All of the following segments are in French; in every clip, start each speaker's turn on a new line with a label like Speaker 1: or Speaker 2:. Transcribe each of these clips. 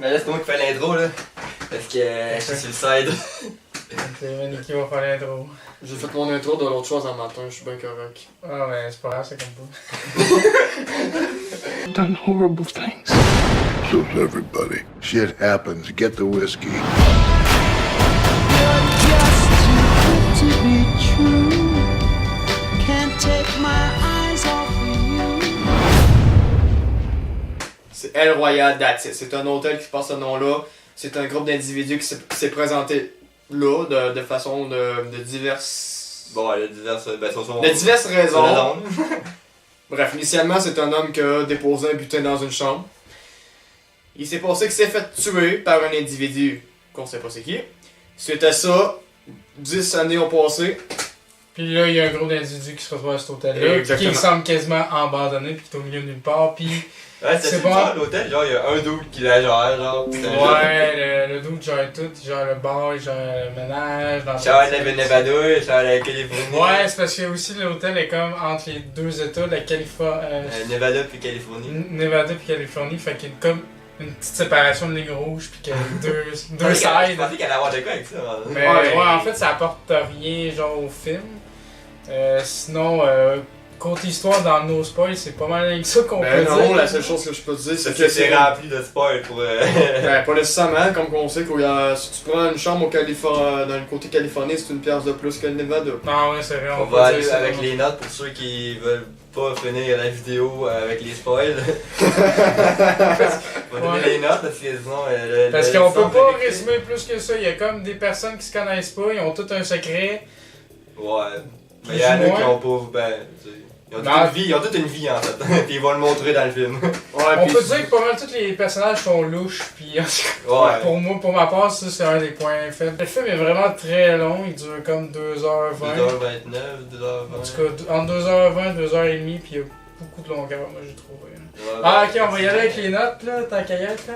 Speaker 1: Mais là, c'est moi qui fais l'intro, là. Parce que je suis sur le side.
Speaker 2: C'est Manny qui va faire l'intro.
Speaker 3: J'ai fait mon intro de l'autre chose un matin, je suis bien correct.
Speaker 2: Ah ouais, c'est pas grave, c'est comme pas.
Speaker 4: Done horrible things.
Speaker 5: So's everybody. Shit happens. Get the whiskey.
Speaker 6: To be true, can't take my eyes off of you.
Speaker 3: C'est El Royale, that's it. C'est un hôtel qui porte ce nom-là. C'est un groupe d'individus qui s'est présenté là de façon de diverses...
Speaker 1: Bon, elle a diverses... Ben,
Speaker 3: de diverses raisons.
Speaker 1: raisons.
Speaker 3: Bref, initialement, c'est un homme qui a déposé un butin dans une chambre. Il s'est passé qu'il s'est fait tuer par un individu qu'on sait pas c'est qui. Suite à ça, 10 années ont passé.
Speaker 2: Puis là, il y a un groupe d'individus qui se retrouvent à cet hôtel-là,
Speaker 3: Exactement.
Speaker 2: qui semble quasiment abandonné, puis qui est au milieu de nulle part, puis...
Speaker 1: Ouais,
Speaker 2: C'est
Speaker 1: c'est
Speaker 2: bon.
Speaker 1: bon. L'hôtel, genre, il y a un dude qui la gère, genre.
Speaker 2: Ouais, le dude gère tout, il gère le bar, il gère le ménage, dans
Speaker 1: Genre, la Nevada, genre, la Californie.
Speaker 2: Ouais, c'est parce que aussi l'hôtel est comme entre les deux états, la
Speaker 1: Nevada puis Californie.
Speaker 2: Nevada puis Californie, fait qu'il y a comme une petite séparation de ligne rouge, puis qu'il y a deux
Speaker 1: Je
Speaker 2: sides.
Speaker 1: pensais qu'elle allait avoir de quoi avec ça. hein.
Speaker 2: Mais ouais, en fait, ça apporte rien genre au film. Sinon, côté histoire dans No Spoil, c'est pas mal avec ça qu'on peut
Speaker 3: Ben non,
Speaker 2: dire.
Speaker 3: la seule chose que je peux te dire, c'est
Speaker 1: Parce
Speaker 3: que
Speaker 1: que c'est rempli de spoil pour...
Speaker 3: Ben, pas nécessairement, comme on sait qu'il y a, si tu prends une chambre dans le côté californien, c'est une pièce de plus que le Nevada.
Speaker 2: Non, ouais, c'est vrai.
Speaker 1: On
Speaker 2: peut
Speaker 1: va
Speaker 2: dire
Speaker 1: aller
Speaker 2: ça,
Speaker 1: avec
Speaker 2: non.
Speaker 1: les notes pour ceux qui veulent pas finir la vidéo avec les spoils. On va donner les notes parce que sinon...
Speaker 2: Parce qu'on peut pas résumer plus que ça. Il y a comme des personnes qui se connaissent pas, ils ont tout un secret.
Speaker 1: Ouais. Mais il y en a
Speaker 2: Plus ou
Speaker 1: qui
Speaker 2: moins.
Speaker 1: ont pas... Ben, tu sais, ils ont toute
Speaker 2: Non.
Speaker 1: une vie, ils ont toute une vie en fait. Puis ils vont le montrer dans le film.
Speaker 3: Ouais,
Speaker 2: On
Speaker 3: puis-
Speaker 2: peut dire que pas mal tous les personnages sont louches, puis
Speaker 1: Ouais.
Speaker 2: pour ma part, ça c'est un des points faibles. Le film est vraiment très long, il dure comme 2h20.
Speaker 1: 2h29,
Speaker 2: En
Speaker 1: 2h20.
Speaker 2: tout cas, entre 2h20 2h30, puis il y a beaucoup de longueur, moi j'ai trouvé. Ah, ok, on va y aller avec les notes là, ta caillette là.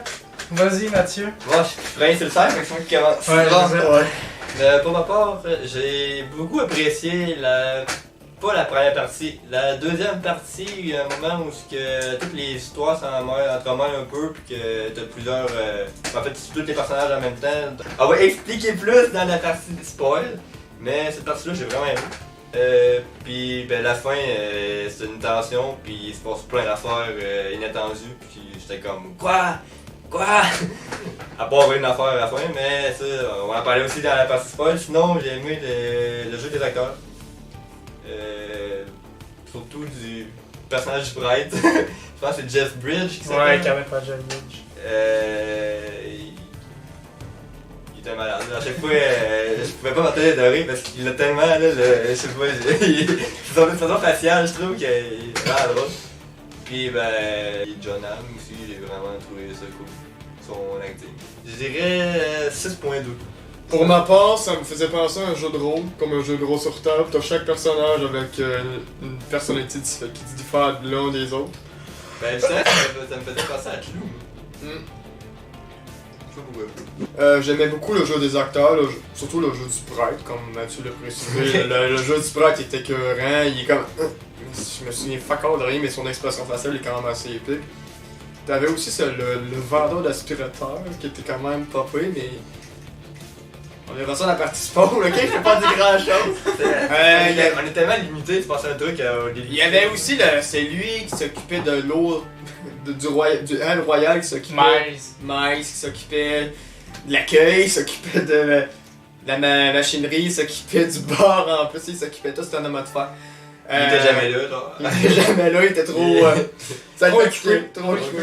Speaker 2: Vas-y, Mathieu.
Speaker 1: Moi, je suis prêt sur le site, fait que c'est moi qui commence.
Speaker 2: Ouais,
Speaker 1: Bon.
Speaker 2: je sais.
Speaker 3: Ouais.
Speaker 1: Pour ma part, j'ai beaucoup apprécié pas la première partie, la deuxième partie, il y a un moment où toutes les histoires s'entremêlent un peu, puis que t'as plusieurs... en fait, tous les personnages en même temps. On va expliquer plus dans la partie spoil, mais cette partie-là, j'ai vraiment aimé. Puis ben, la fin, c'est une tension, puis il se passe plein d'affaires inattendues, puis j'étais comme quoi? À part une affaire à la fin, mais ça, on va en parler aussi dans la partie spoil. Sinon, j'ai aimé le jeu des acteurs. Surtout du personnage du Bright. Je pense que c'est Jeff Bridge qui s'appelle.
Speaker 2: Ouais, quand même pas Jeff Bridge.
Speaker 1: Il était malade. À chaque fois, je pouvais pas m'attendre de rire parce qu'il a tellement, là, je sais pas, son façon faciale, je trouve qu'il est vraiment drôle. Puis ben, John Hamm aussi, j'ai vraiment trouvé ça cool, son acting. Je dirais 6.2.
Speaker 3: Pour ma part, ça me faisait penser à un jeu de rôle, comme un jeu de rôle sur table. T'as chaque personnage avec une personnalité qui diffère de l'un des autres.
Speaker 1: Ben, je sais, ça me faisait penser à Clou.
Speaker 3: Mm.
Speaker 1: Je sais pas pourquoi.
Speaker 3: J'aimais beaucoup le jeu des acteurs, surtout le jeu du prêtre, comme Mathieu l'a précisé. le jeu du prêtre était écœurant, il est comme... Je me souviens fuck all de rien, mais son expression faciale est quand même assez épique. T'avais aussi le vendeur d'aspirateur, qui était quand même popé, mais... On verra ça dans la partie sport, ok? Je peux pas dire grand chose.
Speaker 1: On est tellement limité, c'est passé un truc au début.
Speaker 3: Il y avait aussi c'est lui qui s'occupait de l'eau du El Royal, qui s'occupait...
Speaker 2: Miles.
Speaker 3: Qui s'occupait de l'accueil, qui s'occupait de la machinerie, il s'occupait du bar en plus, il s'occupait de tout, c'était un homme de fer.
Speaker 1: Il était jamais là, genre.
Speaker 3: Il était jamais là, il était trop... ça
Speaker 2: Trop
Speaker 3: le fait trop occupé.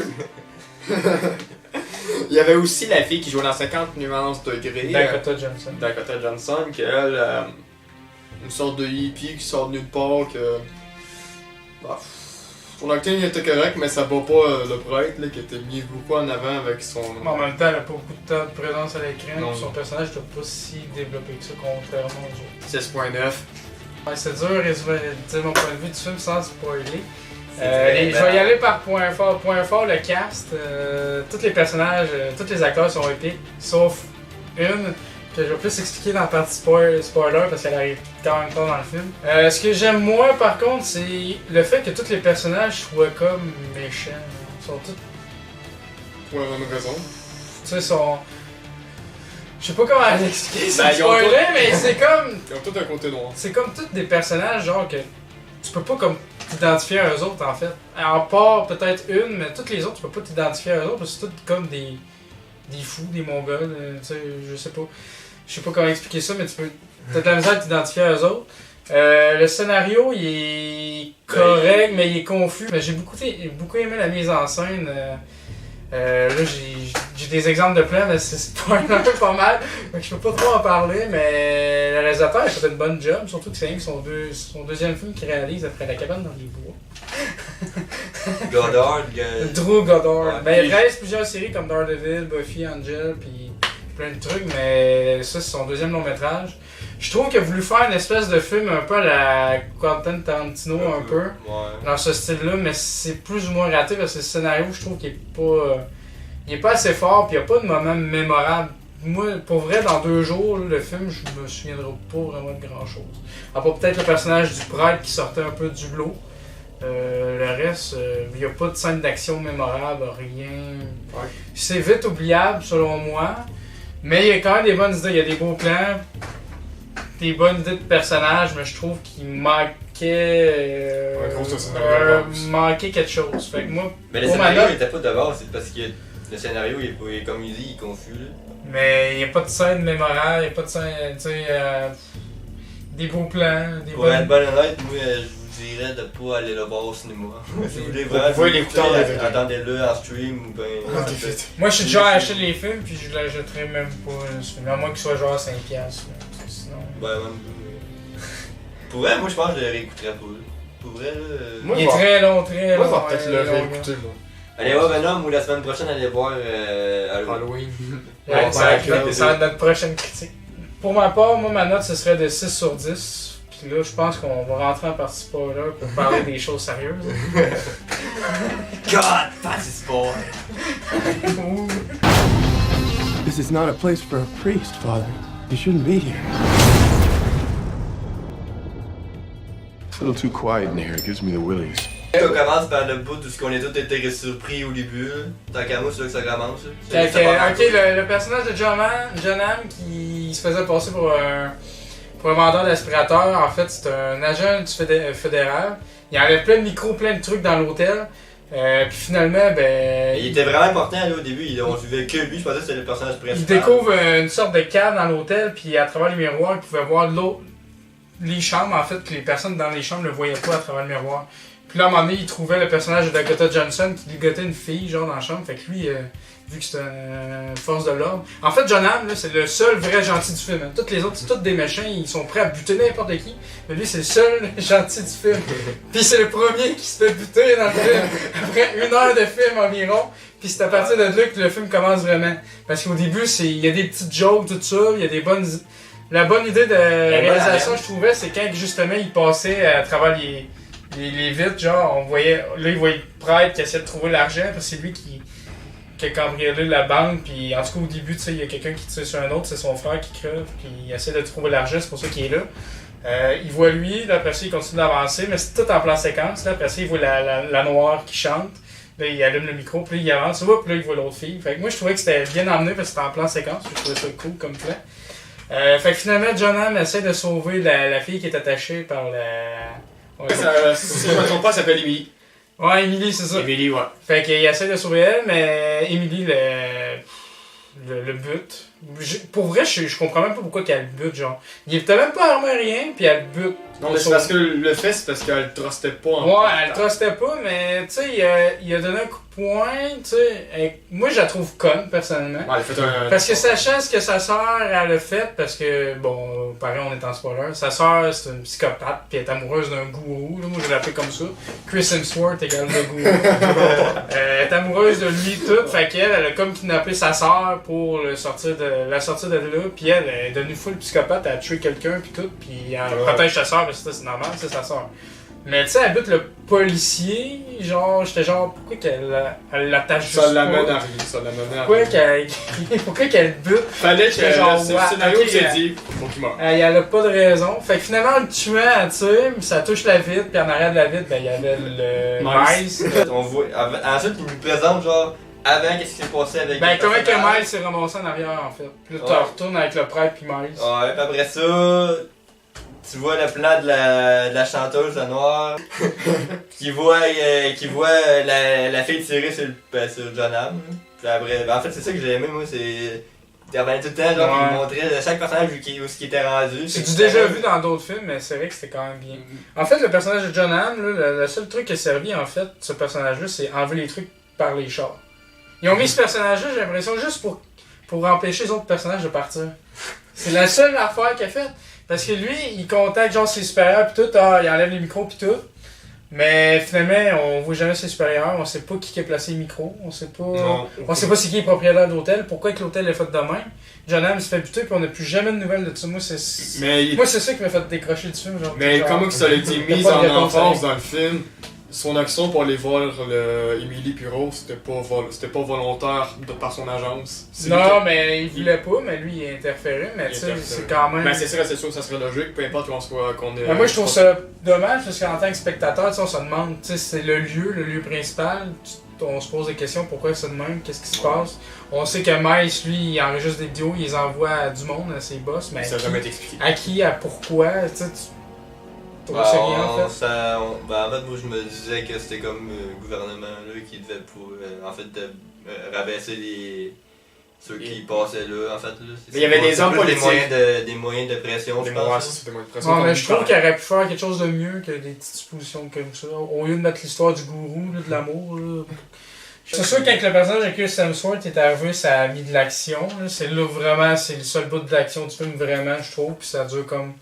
Speaker 3: Il y avait aussi la fille qui jouait dans 50 nuances degrés.
Speaker 2: Dakota Johnson.
Speaker 3: Dakota Johnson, qui elle, une sorte de hippie qui sort de nulle part, que... Bah, son acting était correct, mais ça bat pas le prêtre, là, qui était mis beaucoup en avant avec son...
Speaker 2: Mais en même temps, elle a pas beaucoup de temps de présence à l'écran,
Speaker 3: Non.
Speaker 2: puis son personnage n'est pas si développé que ça, contrairement aux autres.
Speaker 3: 6.9.
Speaker 2: Ouais, c'est dur de résumer dire mon point de vue du film sans spoiler.
Speaker 1: C'est
Speaker 2: Je vais y aller par point fort. Point fort, le cast. Tous les personnages, tous les acteurs sont épiques, sauf une que je vais plus expliquer dans la partie spoiler parce qu'elle arrive quand même pas dans le film. Ce que j'aime moins par contre, c'est le fait que tous les personnages soient comme méchants. Ils sont tous
Speaker 3: Pour la même raison.
Speaker 2: sais, son. Je sais pas comment l'expliquer sans
Speaker 3: Ben, ils ont
Speaker 2: spoiler, mais c'est comme.
Speaker 3: Ils ont tout un côté noir.
Speaker 2: C'est comme tous des personnages, genre que tu peux pas comme t'identifier à eux autres en fait. À part peut-être une, mais toutes les autres, tu peux pas t'identifier à eux autres parce que c'est tout comme des fous, des mongols, tu sais, je sais pas comment expliquer ça, mais tu peux. T'as de la misère à t'identifier à eux autres. Le scénario, il est correct, mais il est confus. Mais j'ai beaucoup aimé la mise en scène. Là, j'ai des exemples de plans, mais c'est spoiler pas mal. Donc je peux pas trop en parler, mais le réalisateur a fait une bonne job. Surtout que c'est rien que son deuxième film qu'il réalise après La cabane dans les bois.
Speaker 1: Goddard,
Speaker 2: Drew Goddard.
Speaker 1: Ouais,
Speaker 2: Ben,
Speaker 1: puis-
Speaker 2: il réalise plusieurs séries comme Daredevil, Buffy, Angel, puis plein de trucs, mais ça, c'est son deuxième long métrage. Je trouve qu'il a voulu faire une espèce de film un peu à la Quentin Tarantino, un peu,
Speaker 1: Ouais.
Speaker 2: dans ce style-là, mais c'est plus ou moins raté parce que le scénario, je trouve qu'il est pas assez fort, puis il n'y a pas de moment mémorable. Moi, pour vrai, dans 2 jours, le film, je me souviendrai pas vraiment de grand-chose. À part peut-être le personnage du prêtre qui sortait un peu du lot. Le reste, il n'y a pas de scène d'action mémorable, rien.
Speaker 3: Ouais.
Speaker 2: C'est vite oubliable selon moi, mais il y a quand même des bonnes idées, il y a des beaux plans, des bonnes idées de personnages, mais je trouve qu'il manquait.
Speaker 3: Un gros scénario de base.
Speaker 2: manquait quelque chose. Fait que moi,
Speaker 1: Mais le
Speaker 2: pour ma
Speaker 1: scénario
Speaker 2: note,
Speaker 1: il était pas de base, c'est parce que le scénario, il est, comme il dit, il est confus. Là.
Speaker 2: mais il n'y a pas de scène mémorable, il n'y a pas de scène, tu sais, des beaux plans, des
Speaker 1: Pour être
Speaker 2: bonnes.
Speaker 1: ben honnête, moi, je vous dirais de pas aller le voir au cinéma. Si vous voulez
Speaker 3: Vous
Speaker 1: vraiment
Speaker 3: pouvez l'écouter en DVD.
Speaker 1: attendez-le en stream ou ben.
Speaker 2: Moi, je suis déjà acheté les films, puis je l'achèterai même pas ce film, à moins qu'il soit genre 5$. Là. Sinon.
Speaker 1: Ben, même. Pour vrai, moi je pense que je le réécouterais pas. Pour vrai, là.
Speaker 3: Moi,
Speaker 2: Il est
Speaker 3: je vais-
Speaker 2: très long, très
Speaker 3: Moi,
Speaker 2: long.
Speaker 3: je vais peut-être le
Speaker 2: long,
Speaker 3: réécouter, moi.
Speaker 1: Allez voir Venom ou la semaine prochaine, allez voir Halloween.
Speaker 3: Halloween.
Speaker 2: Ouais,
Speaker 1: Ouais,
Speaker 2: ça va
Speaker 1: ouais,
Speaker 2: être notre prochaine critique. Pour ma part, moi, ma note, ce serait de 6 sur 10. Puis là, je pense qu'on va rentrer en partie spoiler pour parler des choses sérieuses.
Speaker 1: God, party sport!
Speaker 2: Ouh.
Speaker 4: This is not a place for a priest, Father. You shouldn't be here.
Speaker 5: It's a little too quiet in here. It gives me the willies.
Speaker 1: On commence par le bout de ce qu'on est tous été surpris au début. Là. Tant qu'à moi, c'est là que ça commence. Là.
Speaker 2: Fait
Speaker 1: Ça
Speaker 2: que,
Speaker 1: part en
Speaker 2: ok,
Speaker 1: couille.
Speaker 2: le personnage de John Hamm qui se faisait passer pour un vendeur d'aspirateur, en fait, c'est un agent du fédéral. Il enlève plein de micros, plein de trucs dans l'hôtel. Puis finalement, ben.
Speaker 1: Il était vraiment important là, au début, on suivait que lui, je pensais que c'était le personnage principal.
Speaker 2: Il découvre une sorte de cave dans l'hôtel, puis à travers les miroirs, il pouvait voir les chambres, en fait, que les personnes dans les chambres ne le voyaient pas à travers le miroir. Puis là, à un moment donné, il trouvait le personnage de Dakota Johnson qui ligotait une fille, genre, dans la chambre. Fait que lui, vu que c'est une force de l'ordre. En fait, John Hamm, là, c'est le seul vrai gentil du film. Hein. Tous les autres, c'est tous des méchants, ils sont prêts à buter n'importe qui. Mais lui, c'est le seul gentil du film. Puis c'est le premier qui se fait buter dans le film, après 1 heure de film environ. Puis c'est à partir de là que le film commence vraiment. Parce qu'au début, il y a des petites jokes, tout ça, il y a des bonnes. La bonne idée de réalisation, je trouvais, c'est quand justement il passait à travers les vitres, genre, on voyait, là, il voyait le prêtre qui essayait de trouver l'argent, parce que c'est lui qui a cambriolé la banque, puis en tout cas, au début, tu sais, il y a quelqu'un qui tire sur un autre, c'est son frère qui crève, puis il essaie de trouver l'argent, c'est pour ça qu'il est là. Il voit lui, là, après ça, il continue d'avancer, mais c'est tout en plan séquence, là, après ça, il voit la noire qui chante, là, il allume le micro, puis il avance, puis là, il voit l'autre fille. Fait que moi, je trouvais que c'était bien emmené, parce que c'était en plan séquence, je trouvais ça cool comme plan. Fait que finalement, John Hamm essaie de sauver la fille qui est attachée par la... Ouais,
Speaker 3: Si je me trompe pas, ça s'appelle Emily.
Speaker 2: ouais, Emily, c'est ça.
Speaker 3: Emily, ouais.
Speaker 2: Fait qu'il essaie de sauver elle, mais Emily le bute. Pour vrai, je comprends même pas pourquoi qu'elle le bute, genre. Il était même pas armé rien, puis elle le bute.
Speaker 3: Non, mais c'est parce que le fait, c'est parce qu'elle trustait pas en
Speaker 2: Ouais, elle le trustait pas, mais tu sais, il a donné un coup de poing, tu sais. Moi, je la trouve conne, personnellement.
Speaker 3: Ouais, elle a fait un.
Speaker 2: Parce que sachant ce que sa sœur elle a fait, parce que, bon, pareil, on est en spoiler, sa sœur c'est une psychopathe, puis elle est amoureuse d'un gourou, là, moi je l'appelle comme ça. Chris Hemsworth égale le gourou. Elle est amoureuse de lui tout, fait qu'elle, elle a comme kidnappé sa sœur pour la sortir de là, puis elle est devenue full psychopathe, elle a tué quelqu'un, puis tout, puis elle protège sa sœur, parce que c'est normal, c'est sa sœur. Mais tu sais, elle bute le policier, genre, j'étais genre, pourquoi qu'elle l'attache juste
Speaker 3: Ça l'amène
Speaker 2: pas?
Speaker 3: à rien, ça l'amène à rien.
Speaker 2: Pourquoi qu'elle bute?
Speaker 3: Fallait que
Speaker 2: Genre,
Speaker 3: le
Speaker 2: ouais,
Speaker 3: scénario
Speaker 2: ok,
Speaker 3: s'est dit, faut qu'il meure.
Speaker 2: Elle a pas de raison. Fait que finalement, en le tuant, elle tire, ça touche la vitre, puis en arrière de la vitre, ben, il y avait le
Speaker 3: Mice.
Speaker 2: mice.
Speaker 1: On voit, ensuite, il nous présente genre avant, qu'est-ce qui s'est passé avec
Speaker 2: Ben,
Speaker 1: les
Speaker 2: comment que
Speaker 1: personnages.
Speaker 2: Miles s'est ramassé en arrière en fait. Puis là, tu
Speaker 1: Ouais.
Speaker 2: retournes avec le prêtre puis Miles.
Speaker 1: Ouais, puis après ça, tu vois le plan de la chanteuse à noir qui voit la fille tirer sur John Hamm. Puis après, ben en fait, c'est ça que j'ai aimé, moi, c'est. Il revenait tout le temps, genre,
Speaker 2: Ouais.
Speaker 1: il montrait chaque personnage où il était rendu.
Speaker 2: C'est
Speaker 1: Fait
Speaker 2: du
Speaker 1: que
Speaker 2: déjà
Speaker 1: c'était-
Speaker 2: vu dans d'autres films, mais c'est vrai que c'était quand même bien. En fait, le personnage de John Hamm, là, le seul truc qui a servi, en fait, ce personnage-là, c'est enlever les trucs par les chars. Ils ont mis ce personnage-là, j'ai l'impression, juste pour empêcher les autres personnages de partir. C'est la seule affaire qu'il a faite. Parce que lui, il contacte genre ses supérieurs pis tout, il enlève les micros pis tout. Mais finalement, on voit jamais ses supérieurs, on sait pas qui a placé les micros, on sait pas.
Speaker 1: Non.
Speaker 2: On sait pas c'est qui est propriétaire de l'hôtel, pourquoi que l'hôtel est fait de même. John Hamm se fait buter puis on n'a plus jamais de nouvelles de ça. Moi, c'est ça qui m'a fait décrocher du film. Genre,
Speaker 3: Mais
Speaker 2: genre,
Speaker 3: comment que ça a été
Speaker 2: t'as
Speaker 3: mis
Speaker 2: pas de
Speaker 3: en
Speaker 2: réponse à
Speaker 3: enfance
Speaker 2: rien.
Speaker 3: dans le film, son action pour aller voir Emily puis Rose, c'était pas volontaire par son agence. C'est lui
Speaker 2: Non, mais il voulait pas, mais lui il a interféré, mais
Speaker 3: qui-
Speaker 2: tu
Speaker 3: qui
Speaker 2: sais,
Speaker 3: interfère.
Speaker 2: c'est quand même.
Speaker 3: Ben c'est sûr que ça serait logique, peu importe qu'on est.
Speaker 2: Mais moi je trouve ça dommage parce qu'en tant que spectateur, tu sais, on se demande, tu sais, c'est le lieu principal, on se pose des questions, pourquoi c'est de même, qu'est-ce qui se passe. On sait que Miles, lui, il enregistre des vidéos, il les envoie à du monde, à ses boss, mais
Speaker 3: Ça
Speaker 2: à
Speaker 3: n'a jamais
Speaker 2: qui,
Speaker 3: été expliqué.
Speaker 2: à qui, à pourquoi, tu sais, tu
Speaker 1: Ben,
Speaker 2: sais rien en fait.
Speaker 1: en fait, moi je me disais que c'était comme le gouvernement là, qui devait rabaisser ceux qui passaient là. En fait, là.
Speaker 3: Mais il y avait des hommes
Speaker 1: plus
Speaker 3: politiques.
Speaker 1: des moyens de pression, je
Speaker 3: Des moments,
Speaker 1: pense.
Speaker 3: c'était moins de pression.
Speaker 2: Non,
Speaker 3: comme
Speaker 2: mais
Speaker 3: il
Speaker 2: je trouve
Speaker 3: parlait.
Speaker 2: qu'il aurait pu faire quelque chose de mieux que des petites suppositions comme ça. Au lieu de mettre l'histoire du gourou, là, de l'amour. Là. C'est sûr qu'avec le personnage de Chris Hemsworth est arrivé, ça a mis de l'action. Là. C'est là vraiment, c'est le seul bout de l'action du film, vraiment, je trouve. Puis ça dure comme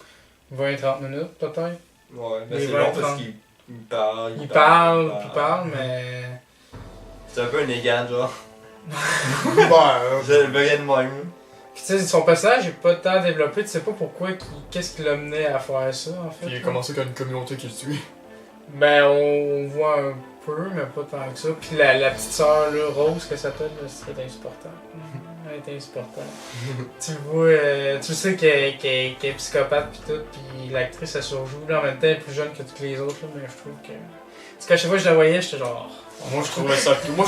Speaker 2: 20-30 minutes, peut-être.
Speaker 1: Ouais, mais
Speaker 2: Les
Speaker 1: c'est
Speaker 2: 20,
Speaker 1: long parce
Speaker 2: 30.
Speaker 1: qu'il parle.
Speaker 2: Il parle, mais.
Speaker 1: C'est un peu un Negan, genre.
Speaker 3: Bah,
Speaker 1: Je le verrais de même.
Speaker 2: Puis tu sais, son personnage est pas tant développé, tu sais pas pourquoi, qu'est-ce qui l'a mené à faire ça, en fait.
Speaker 3: il a
Speaker 2: là.
Speaker 3: commencé comme une communauté qui le tue.
Speaker 2: Ben, on voit un peu, mais pas tant que ça. Puis la petite sœur, là, Rose, que ça s'appelle, là, c'est insupportable. Elle est insupportable. Tu vois, tu sais qu'elle est psychopathe pis tout, pis l'actrice, elle surjoue. Là, en même temps, elle est plus jeune que toutes les autres, là, mais je trouve que... Parce qu'à chaque fois que je la voyais, j'étais genre...
Speaker 3: Moi je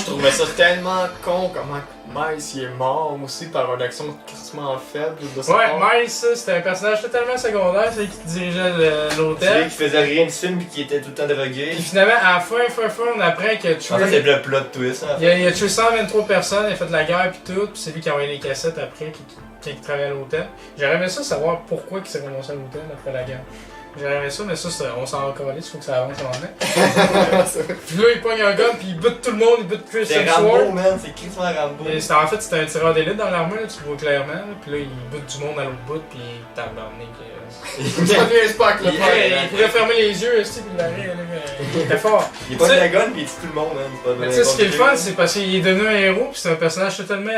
Speaker 3: trouvais ça tellement con comment Miles il est mort aussi par une action crissement faible de sa
Speaker 2: Ouais,
Speaker 3: part.
Speaker 2: Miles, ça, c'était un personnage totalement secondaire, c'est lui qui dirigeait
Speaker 1: C'est lui
Speaker 2: l'hôtel.
Speaker 1: qui faisait rien du film pis qui était tout le temps drogué.
Speaker 2: Pis finalement, à la fin, on apprend que
Speaker 1: En fait, c'est le plot twist. En fait.
Speaker 2: il a tué 123 personnes, il a fait de la guerre pis tout, pis c'est lui qui a envoyé les cassettes après, qui travaillait à l'hôtel. J'aurais aimé ça savoir pourquoi il s'est renoncé à l'hôtel après la guerre. J'aurais aimé ça, mais ça, on s'en va coller, il faut que ça avance avant. Puis là, il pogne un gun, puis il bute tout le monde, il bute Chris
Speaker 1: C'est Rambo,
Speaker 2: Hemsworth.
Speaker 1: man, c'est Chris Rambo.
Speaker 2: Et en fait, c'était un tireur d'élite dans l'armée, là, tu le vois clairement. Là. Puis là, il bute du monde à l'autre bout, puis il tabarnak.
Speaker 3: Ça devient Spock le
Speaker 1: Il-
Speaker 3: père.
Speaker 2: Il pouvait fermer les yeux aussi, puis il l'arrêt, là, il était fort.
Speaker 1: Il pogne
Speaker 2: Tu sais-
Speaker 1: la gun pis il tue tout le monde, man. C'est pas
Speaker 2: Mais tu sais, ce qui est le
Speaker 1: n'importe
Speaker 2: fun, c'est parce qu'il est devenu un héros, puis c'est un personnage totalement.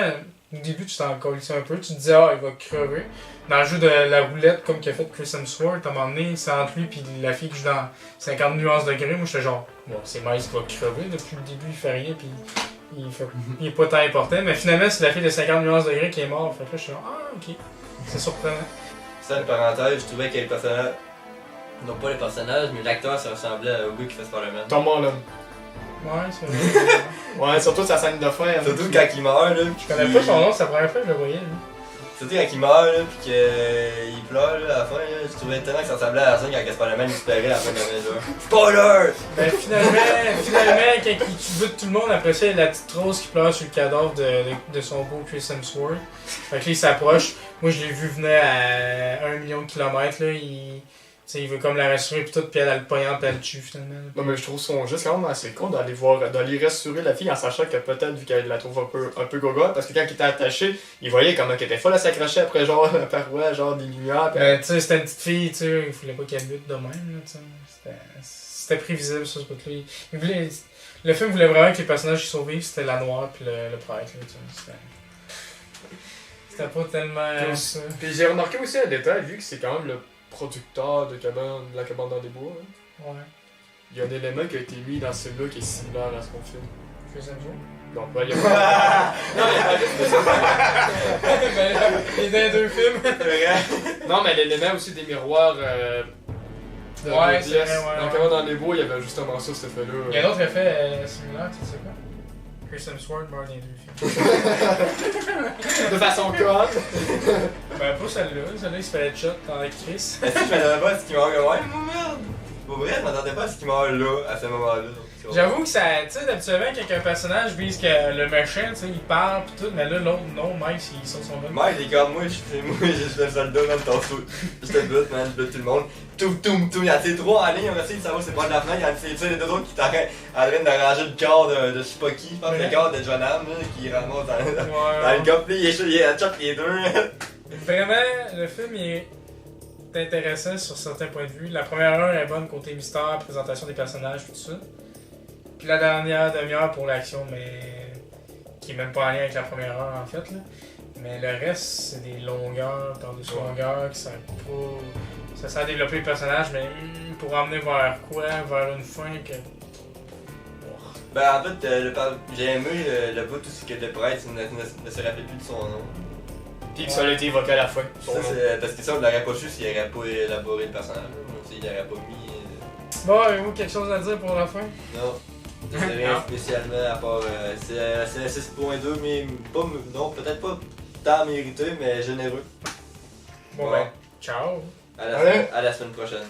Speaker 2: Au début, tu t'en colissais un peu, tu te disais, ah, il va crever. Dans le jeu de la roulette, comme qu'a fait Chris Hemsworth, à un moment donné, c'est entre lui et la fille qui joue dans 50 nuances de gris. Moi, j'étais genre, bon, c'est Miles qui va crever. Depuis le début, il fait rien, puis il est pas tant important. Mais finalement, c'est la fille de 50 nuances de gris qui est morte. Fait que là, je suis genre, ah, ok. C'est surprenant.
Speaker 1: Ça, une parenthèse, je trouvais que les personnages. Non, pas les personnages, mais l'acteur, ça ressemblait au gars qui fait Spider-Man.
Speaker 3: Tom Holland.
Speaker 2: Ouais, c'est vrai.
Speaker 3: Ouais, surtout sa scène de fin. avec-
Speaker 1: Surtout quand il meurt, là.
Speaker 2: Je connais pas son nom, c'est la première fois que je le voyais. Lui.
Speaker 1: Surtout quand il meurt, là, pis qu'il pleure, là, à la fin, là. Je trouvais tellement que ça ressemblait à la scène quand Spider-Man disparaît à la fin de l'Avenger. Spoiler!
Speaker 2: Ben finalement, quand il bute tout le monde, après ça, il y a la petite Rose qui pleure sur le cadavre de son beau Chris Hemsworth. Fait que là, il s'approche. Moi, je l'ai vu venir à 1 million de kilomètres, là. Il veut comme la rassurer pis tout, pis elle a le poignard pis elle le tue finalement.
Speaker 3: Non, mais je trouve son geste quand même assez con d'aller rassurer la fille en sachant que peut-être, vu qu'elle la trouve un peu gogotte, parce que quand il était attaché, il voyait comment elle était folle à s'accrocher après genre la paroi, genre des lumières. Pis
Speaker 2: Tu sais, c'était une petite fille, tu sais, il voulait pas qu'elle bute de même, là, tu sais. C'était prévisible, ça, ce bout-là. Le film voulait vraiment que les personnages qui survivent, c'était la noire pis le prêtre, là, tu sais. C'était pas tellement ça.
Speaker 3: Puis j'ai remarqué aussi un détail, vu que c'est quand même le producteur de la cabane dans les bois, hein.
Speaker 2: Ouais.
Speaker 3: Il y a un élément qui a été mis dans ce film-là qui est similaire à ce qu'on filme.
Speaker 2: Chris Hemsworth?
Speaker 3: Non, ben, il y a pas... non,
Speaker 2: Il est dans les deux films.
Speaker 3: non, mais l'élément aussi des miroirs de
Speaker 2: Ouais,
Speaker 3: Rodius.
Speaker 2: c'est vrai, ouais,
Speaker 3: Dans la
Speaker 2: ouais.
Speaker 3: cabane dans les bois, il y avait justement ça, cet effet-là.
Speaker 2: Il y a un autre effet similaire, tu sais quoi? Chris Hemsworth meurt dans les 2 films.
Speaker 3: De façon conne.
Speaker 2: Ben, pas celle-là. Celle-là, il se fait headshot dans la Chris.
Speaker 1: Est-ce que je m'attendais pas à ce qu'il meurt? Ouais, mon merde! Pour vrai, je m'attendais pas à ce qu'il meurt là, à ce moment-là.
Speaker 2: J'avoue que ça. Tu sais, d'habituellement, quand un personnage vise que le méchant, tu sais, il parle pis tout, mais là, l'autre, non, Mike, il sort son gun.
Speaker 1: Mike, il est comme moi, je suis le soldat, man, ton sou. Je te bute, man, je bute tout le monde. Tout, il y a ces 3 en ligne, on va essayer de savoir c'est pas de la fenêtre, il y a les 2 autres qui sont en train d'arranger le corps de je sais pas qui, je pense que le corps de John Hamm, là, qui ramasse dans le gars, pis il headshot les 2.
Speaker 2: Vraiment, le film il est intéressant sur certains points de vue. La première heure est bonne côté mystère, présentation des personnages, tout ça. Puis la dernière demi-heure pour l'action, mais qui est même pas en lien avec la première heure en fait. Là. Mais le reste, c'est des longueurs par-dessus longueurs qui servent pas. Ça sert à développer le personnage, mais pour emmener vers quoi? Vers une fin que.
Speaker 1: Ben en fait, j'ai aimé le bout tout ce que le prêtre ne se rappelle plus de son nom.
Speaker 3: Pis que ça a été évoqué à la fin.
Speaker 1: Ça, c'est parce que ça, on l'aurait pas su s'il aurait pas élaboré le personnage. S'il aurait pas mis.
Speaker 2: Bon, avez-vous quelque chose à dire pour la fin?
Speaker 1: Non. C'est rien spécialement à part. C'est un 6.2, mais pas. Non, peut-être pas tant mérité, mais généreux.
Speaker 2: Bon,
Speaker 1: Ouais.
Speaker 2: ben, ciao!
Speaker 1: À la semaine prochaine.